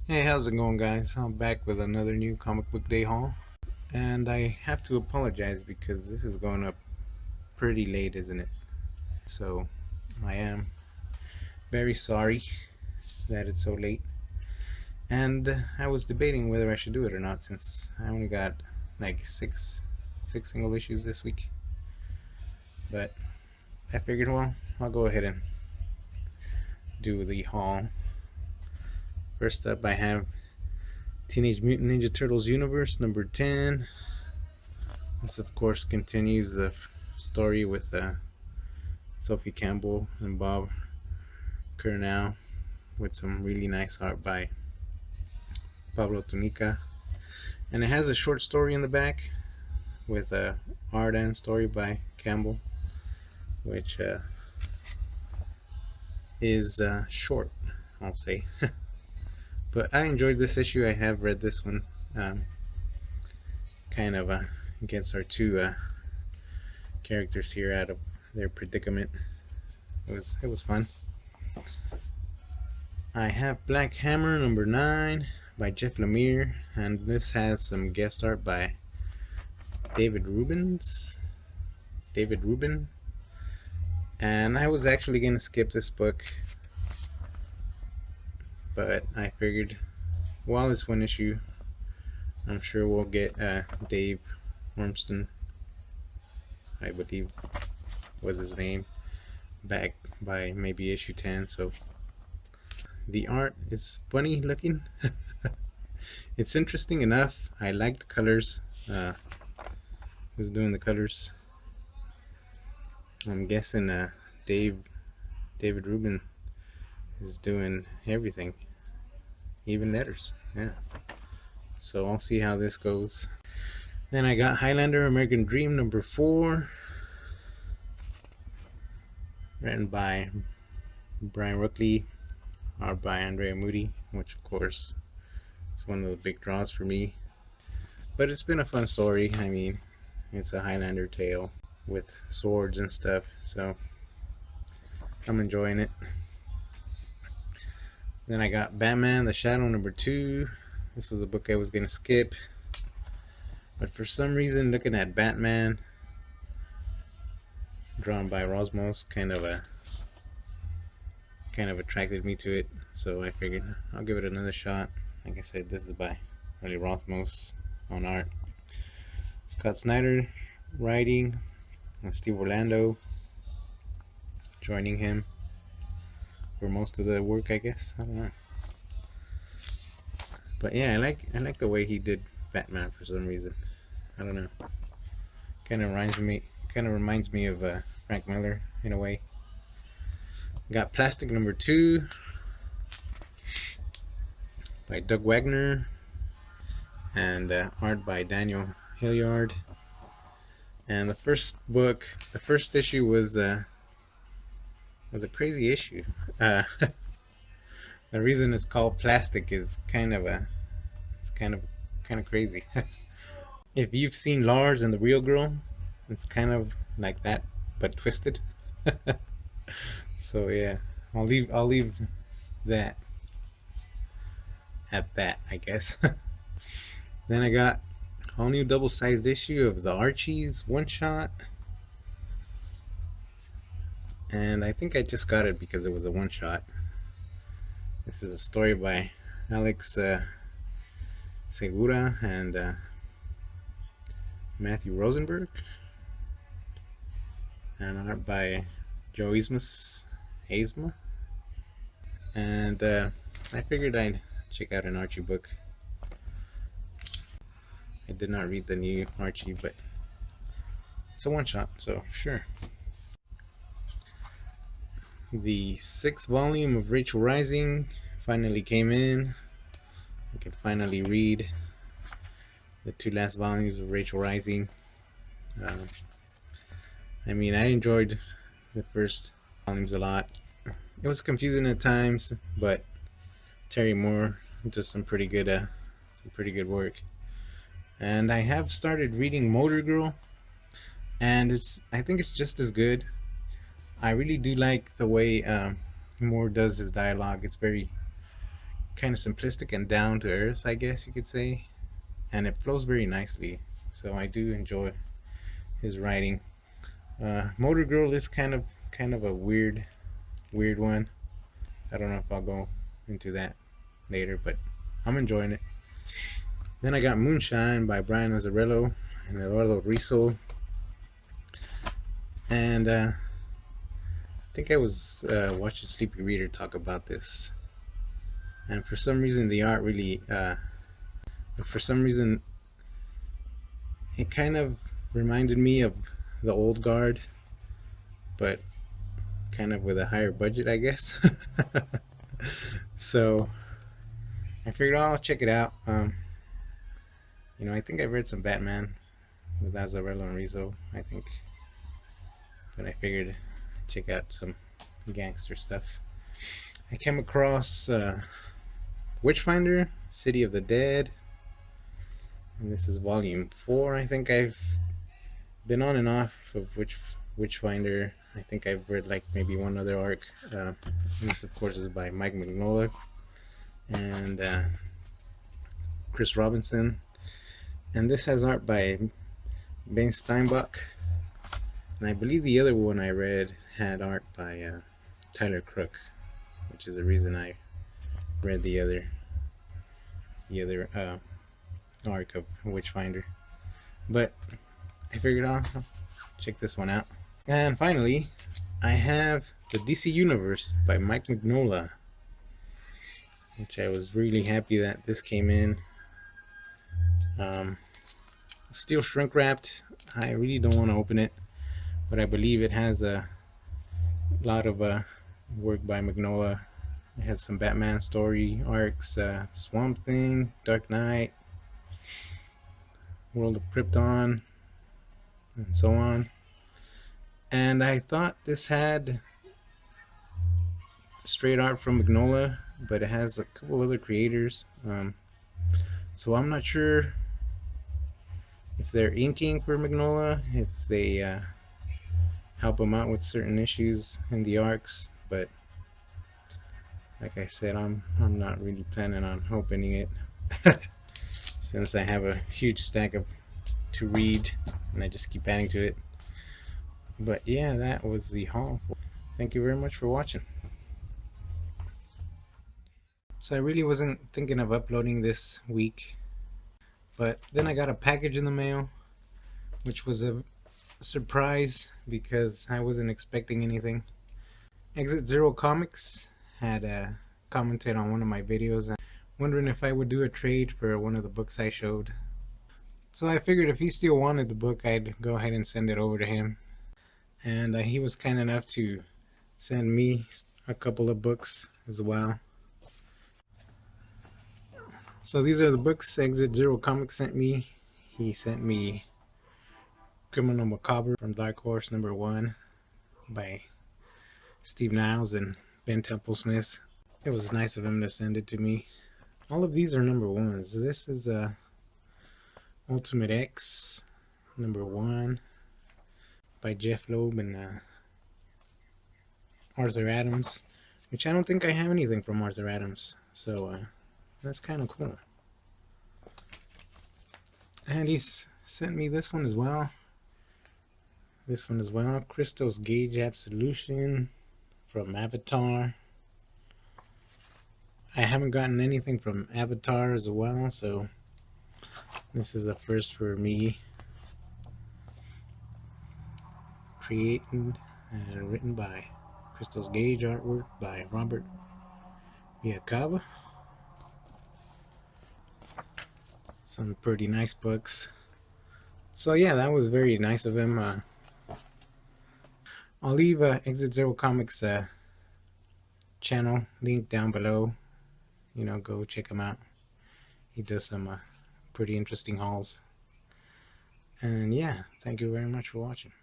Hey, how's it going, guys? I'm back with another new comic book day haul, and I have to apologize because this is going up pretty late, isn't it? So, I am very sorry that it's so late, and I was debating whether I should do it or not since I only got like six single issues this week. But I figured, well, I'll go ahead and do the haul. First up, I have Teenage Mutant Ninja Turtles Universe number 10. This, of course, continues the story with Sophie Campbell and Bob Curnow with some really nice art by Pablo Tunica. And it has a short story in the back with a art and story by Campbell, which is short, I'll say. But I enjoyed this issue. I have read this one. Um, kind of gets our two characters here out of their predicament. It was fun. I have Black Hammer number 9 by Jeff Lemire, and this has some guest art by David Rubens. David Rubin. And I was actually going to skip this book, but I figured while it's one issue, I'm sure we'll get Dave Wormston, I believe was his name, back by maybe issue 10. So the art is funny looking. It's interesting enough. I like the colors. Who's doing the colors? I'm guessing David Rubin is doing everything, even letters. Yeah. So I'll see how this goes. Then I got Highlander American Dream number 4, written by Brian Rookley, art by Andrea Moody, which of course is one of the big draws for me. But it's been a fun story. I mean, it's a Highlander tale with swords and stuff, so I'm enjoying it. Then I got Batman The Shadow number 2. This was a book I was going to skip, but for some reason, looking at Batman drawn by Rosmos kind of attracted me to it, so I figured I'll give it another shot. Like I said, this is by really Rosmos on art. Scott Snyder writing, and Steve Orlando joining him for most of the work, I guess. I don't know, but yeah, I like the way he did Batman for some reason. I don't know. Kind of reminds me of Frank Miller in a way. Got Plastic number 2 by Doug Wagner, and art by Daniel Hilliard. And the first issue was a crazy issue. The reason it's called Plastic is kind of crazy. If you've seen Lars and the Real Girl, it's kind of like that, but twisted. So yeah, I'll leave that at that, I guess. Then I got a whole new double-sized issue of the Archies one shot, and I think I just got it because it was a one shot. This is a story by Alex Segura and Matthew Rosenberg, and art by Joe Haisma. And I figured I'd check out an Archie book. I did not read the new Archie, but it's a one shot, so sure. The 6th volume of Rachel Rising finally came in. I can finally read the 2 last volumes of Rachel Rising. I mean, I enjoyed the first volumes a lot. It was confusing at times, but Terry Moore does some pretty good work. And I have started reading Motor Girl, and I think it's just as good. I really do like the way Moore does his dialogue. It's very kind of simplistic and down to earth, I guess you could say, and it flows very nicely. So I do enjoy his writing. Motor Girl is kind of a weird one. I don't know if I'll go into that later, but I'm enjoying it. Then I got Moonshine by Brian Azzarello and Eduardo Rizzo, and I think I was watching Sleepy Reader talk about this, and for some reason the art really, for some reason, it kind of reminded me of the old guard, but kind of with a higher budget, I guess. So I figured, oh, I'll check it out. I think I've read some Batman with Azzarello and Rizzo, I think, but I figured check out some gangster stuff. I came across Witchfinder, City of the Dead, and this is volume 4. I think I've been on and off of Witchfinder. I think I've read like maybe one other arc. And this, of course, is by Mike Mignola and Chris Robinson. And this has art by Ben Steinbach. And I believe the other one I read had art by Tyler Crook, which is the reason I read the other arc of Witchfinder. But I figured I'll check this one out. And finally, I have the DC Universe by Mike Mignola, which I was really happy that this came in. It's still shrink wrapped. I really don't want to open it, but I believe it has a lot of work by Mignola. It has some Batman story arcs, Swamp Thing, Dark Knight, World of Krypton, and so on. And I thought this had straight art from Mignola, but it has a couple other creators. So I'm not sure if they're inking for Mignola, if they help him out with certain issues in the arcs, but like I said, I'm not really planning on opening it since I have a huge stack of to read and I just keep adding to it. But yeah, that was the haul. Thank you very much for watching. So I really wasn't thinking of uploading this week, but then I got a package in the mail, which was a surprise because I wasn't expecting anything. Exit Zero Comics had commented on one of my videos and wondering if I would do a trade for one of the books I showed. So I figured if he still wanted the book, I'd go ahead and send it over to him. And he was kind enough to send me a couple of books as well. So these are the books Exit Zero Comics sent me. He sent me Criminal Macabre from Dark Horse #1 by Steve Niles and Ben Templesmith. It was nice of him to send it to me. All of these are #1s. This is Ultimate X #1 by Jeff Loeb and Arthur Adams, which I don't think I have anything from Arthur Adams, so that's kind of cool. And he's sent me this one as well. Crystal's Gauge Absolution from Avatar. I haven't gotten anything from Avatar as well, so this is a first for me. Created and written by Crystal's Gauge, artwork by Robert Viacaba. Some pretty nice books. So yeah, that was very nice of him. I'll leave Exit Zero Comics channel link down below. Go check him out. He does some pretty interesting hauls. And yeah, thank you very much for watching.